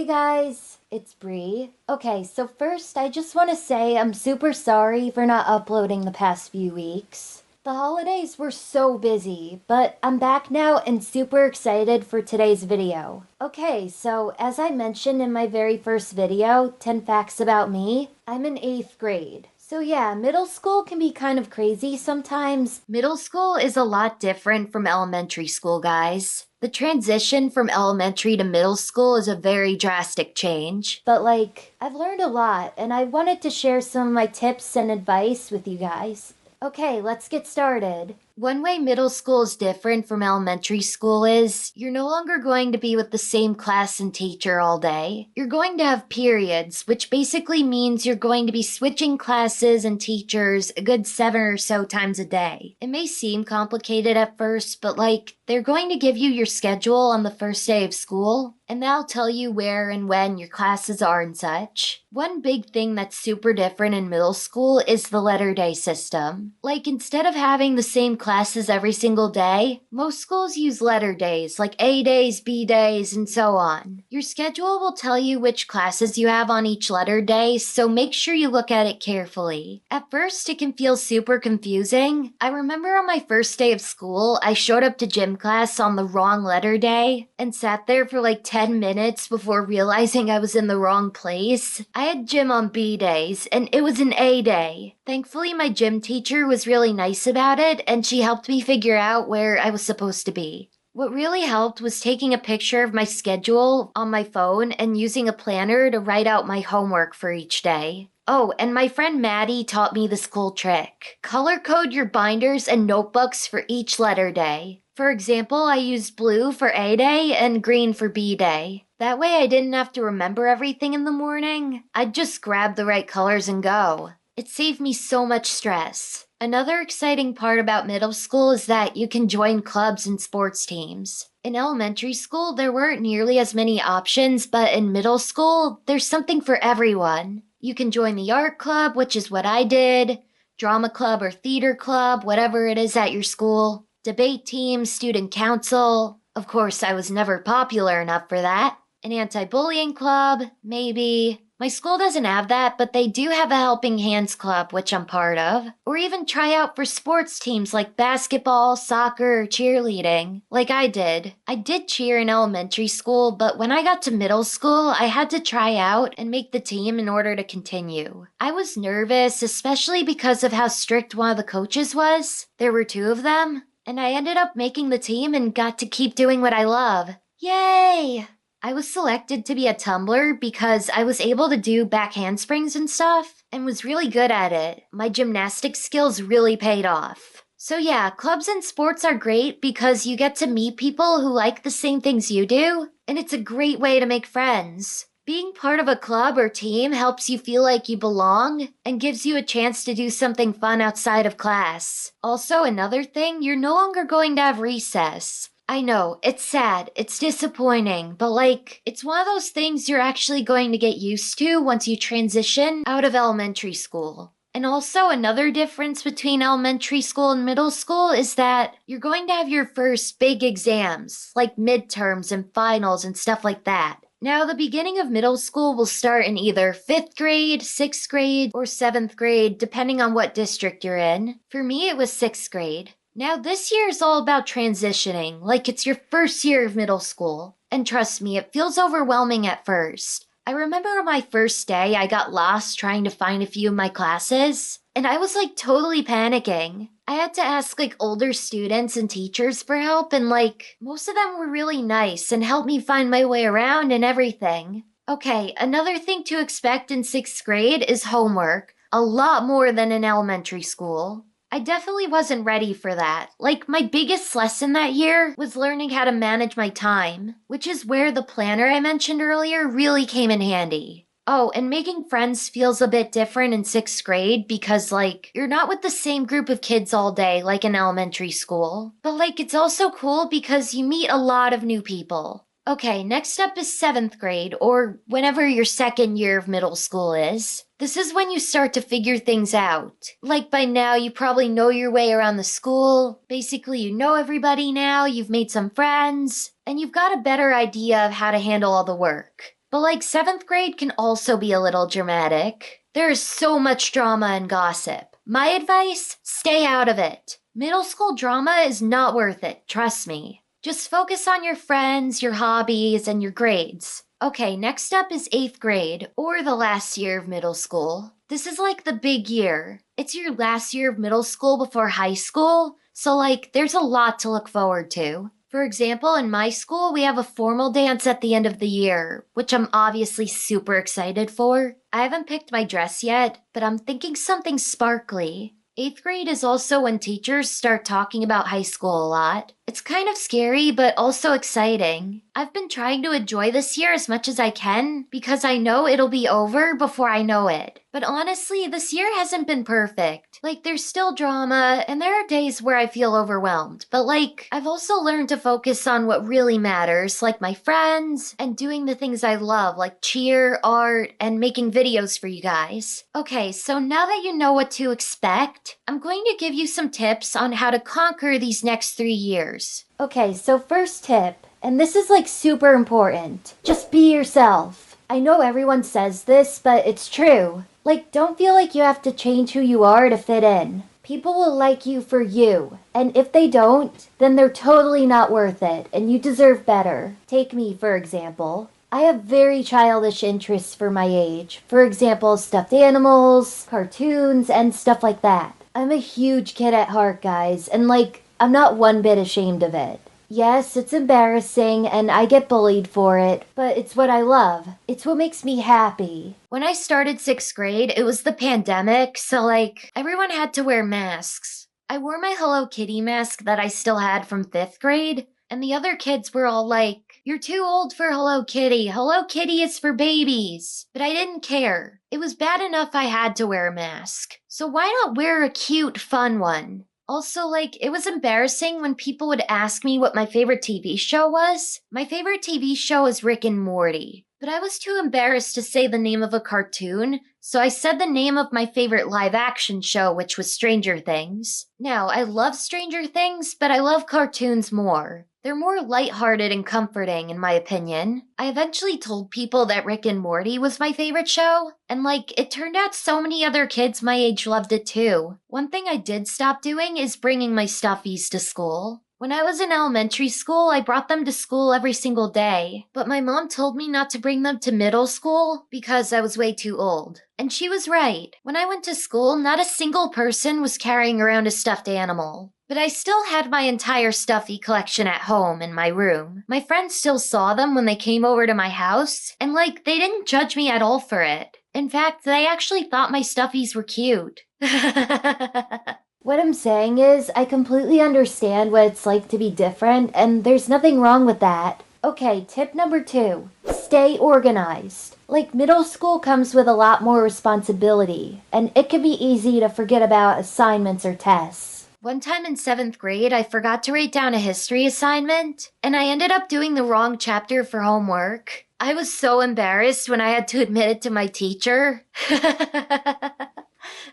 guys, it's Bree. Okay, so first I just want to say I'm super sorry for not uploading the past few weeks. The holidays were so busy, but I'm back now and super excited for today's video. Okay, so as I mentioned in my very first video, 10 facts about me, I'm in 8th grade. So yeah, middle school can be kind of crazy sometimes. Middle school is a lot different from elementary school, guys. The transition from elementary to middle school is a very drastic change. But I've learned a lot and I wanted to share some of my tips and advice with you guys. Okay, let's get started. One way middle school is different from elementary school is you're no longer going to be with the same class and teacher all day. You're going to have periods, which basically means you're going to be switching classes and teachers a good 7 or so times a day. It may seem complicated at first, but they're going to give you your schedule on the first day of school, and they'll tell you where and when your classes are and such. One big thing that's super different in middle school is the letter day system. Instead of having the same classes every single day, most schools use letter days, like A days, B days, and so on. Your schedule will tell you which classes you have on each letter day, so make sure you look at it carefully. At first, it can feel super confusing. I remember on my first day of school, I showed up to gym class on the wrong letter day and sat there for 10 minutes before realizing I was in the wrong place. I had gym on B days, and it was an A day. Thankfully, my gym teacher was really nice about it, and she helped me figure out where I was supposed to be. What really helped was taking a picture of my schedule on my phone and using a planner to write out my homework for each day. Oh, and my friend Maddie taught me this cool trick. Color code your binders and notebooks for each letter day. For example, I used blue for A day and green for B day. That way I didn't have to remember everything in the morning. I'd just grab the right colors and go. It saved me so much stress. Another exciting part about middle school is that you can join clubs and sports teams. In elementary school, there weren't nearly as many options, but in middle school, there's something for everyone. You can join the art club, which is what I did, drama club or theater club, whatever it is at your school, debate team, student council. Of course, I was never popular enough for that. An anti-bullying club, maybe. My school doesn't have that, but they do have a Helping Hands Club, which I'm part of. Or even try out for sports teams like basketball, soccer, or cheerleading, like I did. I did cheer in elementary school, but when I got to middle school, I had to try out and make the team in order to continue. I was nervous, especially because of how strict one of the coaches was. There were 2 of them, and I ended up making the team and got to keep doing what I love. Yay! I was selected to be a tumbler because I was able to do back handsprings and stuff, and was really good at it. My gymnastics skills really paid off. So yeah, clubs and sports are great because you get to meet people who like the same things you do, and it's a great way to make friends. Being part of a club or team helps you feel like you belong and gives you a chance to do something fun outside of class. Also, another thing, you're no longer going to have recess. I know, it's sad, it's disappointing, but it's one of those things you're actually going to get used to once you transition out of elementary school. And also another difference between elementary school and middle school is that you're going to have your first big exams, like midterms and finals and stuff like that. Now, the beginning of middle school will start in either 5th grade, 6th grade, or 7th grade, depending on what district you're in. For me, it was 6th grade. Now, this year is all about transitioning, like it's your first year of middle school. And trust me, it feels overwhelming at first. I remember on my first day, I got lost trying to find a few of my classes, and I was totally panicking. I had to ask older students and teachers for help, and most of them were really nice and helped me find my way around and everything. Okay, another thing to expect in 6th grade is homework, a lot more than in elementary school. I definitely wasn't ready for that. My biggest lesson that year was learning how to manage my time, which is where the planner I mentioned earlier really came in handy. Oh, and making friends feels a bit different in 6th grade because, you're not with the same group of kids all day like in elementary school. But, it's also cool because you meet a lot of new people. Okay, next up is 7th grade, or whenever your second year of middle school is. This is when you start to figure things out. By now, you probably know your way around the school. Basically, you know everybody now, you've made some friends, and you've got a better idea of how to handle all the work. But like 7th grade can also be a little dramatic. There is so much drama and gossip. My advice, stay out of it. Middle school drama is not worth it, trust me. Just focus on your friends, your hobbies, and your grades. Okay, next up is 8th grade, or the last year of middle school. This is like the big year. It's your last year of middle school before high school, so like there's a lot to look forward to. For example, in my school, we have a formal dance at the end of the year, which I'm obviously super excited for. I haven't picked my dress yet, but I'm thinking something sparkly. 8th grade is also when teachers start talking about high school a lot. It's kind of scary, but also exciting. I've been trying to enjoy this year as much as I can because I know it'll be over before I know it. But honestly, this year hasn't been perfect. Like, there's still drama, and there are days where I feel overwhelmed. But like, I've also learned to focus on what really matters, like my friends, and doing the things I love, like cheer, art, and making videos for you guys. Okay, so now that you know what to expect, I'm going to give you some tips on how to conquer these next 3 years. Okay, so first tip, and this is like super important. Just be yourself. I know everyone says this, but it's true. Like, don't feel like you have to change who you are to fit in. People will like you for you, and if they don't, then they're totally not worth it, and you deserve better. Take me, for example. I have very childish interests for my age. For example, stuffed animals, cartoons, and stuff like that. I'm a huge kid at heart, guys, and like, I'm not one bit ashamed of it. Yes, it's embarrassing and I get bullied for it, but it's what I love. It's what makes me happy. When I started 6th grade, it was the pandemic, so like, everyone had to wear masks. I wore my Hello Kitty mask that I still had from 5th grade, and the other kids were all like, "You're too old for Hello Kitty. Hello Kitty is for babies." But I didn't care. It was bad enough I had to wear a mask. So why not wear a cute, fun one? Also, like, it was embarrassing when people would ask me what my favorite TV show was. My favorite TV show is Rick and Morty. But I was too embarrassed to say the name of a cartoon, so I said the name of my favorite live-action show, which was Stranger Things. Now, I love Stranger Things, but I love cartoons more. They're more lighthearted and comforting, in my opinion. I eventually told people that Rick and Morty was my favorite show, and like, it turned out so many other kids my age loved it too. One thing I did stop doing is bringing my stuffies to school. When I was in elementary school, I brought them to school every single day, but my mom told me not to bring them to middle school because I was way too old. And she was right. When I went to school, not a single person was carrying around a stuffed animal. But I still had my entire stuffy collection at home in my room. My friends still saw them when they came over to my house, and like, they didn't judge me at all for it. In fact, they actually thought my stuffies were cute. What I'm saying is, I completely understand what it's like to be different, and there's nothing wrong with that. Okay, tip number 2. Stay organized. Like, middle school comes with a lot more responsibility, and it can be easy to forget about assignments or tests. One time in 7th grade, I forgot to write down a history assignment, and I ended up doing the wrong chapter for homework. I was so embarrassed when I had to admit it to my teacher.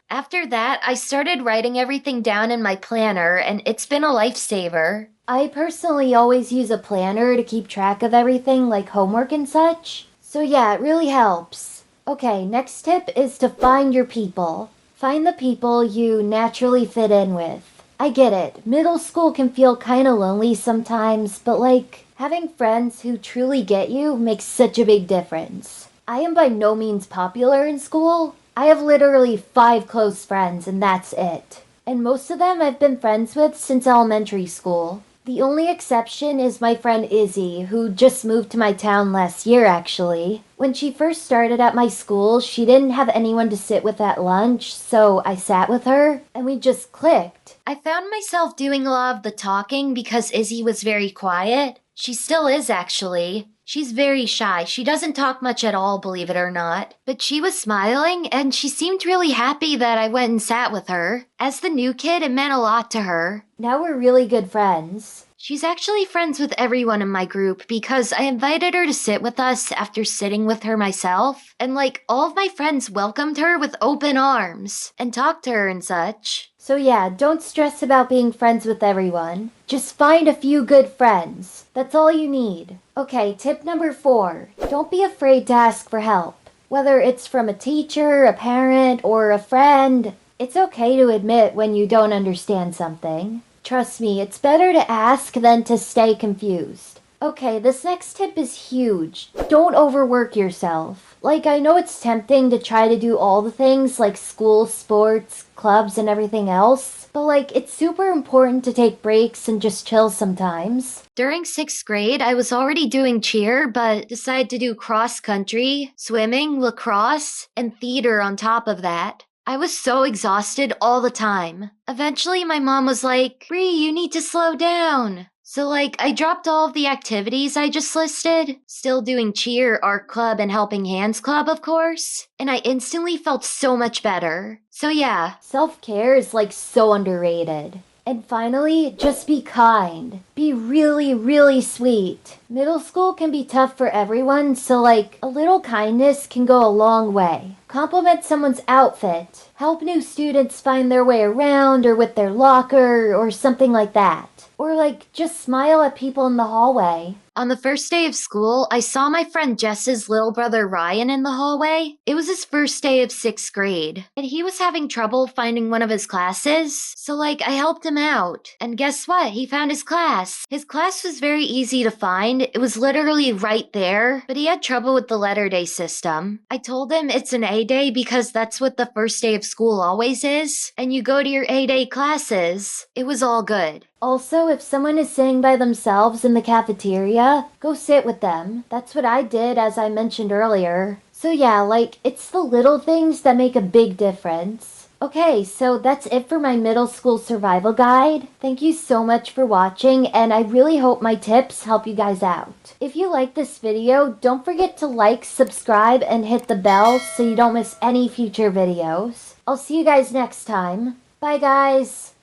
After that, I started writing everything down in my planner, and it's been a lifesaver. I personally always use a planner to keep track of everything, like homework and such. So yeah, it really helps. Okay, next tip is to find your people. Find the people you naturally fit in with. I get it, middle school can feel kinda lonely sometimes, but like, having friends who truly get you makes such a big difference. I am by no means popular in school. I have literally 5 close friends and that's it. And most of them I've been friends with since elementary school. The only exception is my friend Izzy, who just moved to my town last year actually. When she first started at my school, she didn't have anyone to sit with at lunch, so I sat with her, and we just clicked. I found myself doing a lot of the talking because Izzy was very quiet. She still is actually. She's very shy. She doesn't talk much at all, believe it or not. But she was smiling, and she seemed really happy that I went and sat with her. As the new kid, it meant a lot to her. Now we're really good friends. She's actually friends with everyone in my group because I invited her to sit with us after sitting with her myself, and like all of my friends welcomed her with open arms and talked to her and such. So yeah, don't stress about being friends with everyone. Just find a few good friends. That's all you need. Okay, tip number 4. Don't be afraid to ask for help. Whether it's from a teacher, a parent, or a friend, it's okay to admit when you don't understand something. Trust me, it's better to ask than to stay confused. Okay, this next tip is huge. Don't overwork yourself. Like, I know it's tempting to try to do all the things like school, sports, clubs, and everything else, but like, it's super important to take breaks and just chill sometimes. During 6th grade, I was already doing cheer, but decided to do cross country, swimming, lacrosse, and theater on top of that. I was so exhausted all the time. Eventually, my mom was like, Bree, you need to slow down. So, like, I dropped all of the activities I just listed, still doing cheer, art club, and helping hands club, of course, and I instantly felt so much better. So yeah, self-care is like so underrated. And finally, just be kind. Be really, really sweet. Middle school can be tough for everyone, so like, a little kindness can go a long way. Compliment someone's outfit. Help new students find their way around or with their locker or something like that. Or like, just smile at people in the hallway. On the first day of school, I saw my friend Jess's little brother Ryan in the hallway. It was his first day of 6th grade, and he was having trouble finding one of his classes. So like, I helped him out. And guess what? He found his class. His class was very easy to find. It was literally right there, but he had trouble with the letter day system. I told him it's an A day because that's what the first day of school always is, and you go to your A day classes. It was all good. Also, if someone is sitting by themselves in the cafeteria, go sit with them. That's what I did, as I mentioned earlier. So yeah, like, it's the little things that make a big difference. Okay, so that's it for my middle school survival guide. Thank you so much for watching, and I really hope my tips help you guys out. If you like this video, don't forget to like, subscribe, and hit the bell so you don't miss any future videos. I'll see you guys next time. Bye guys!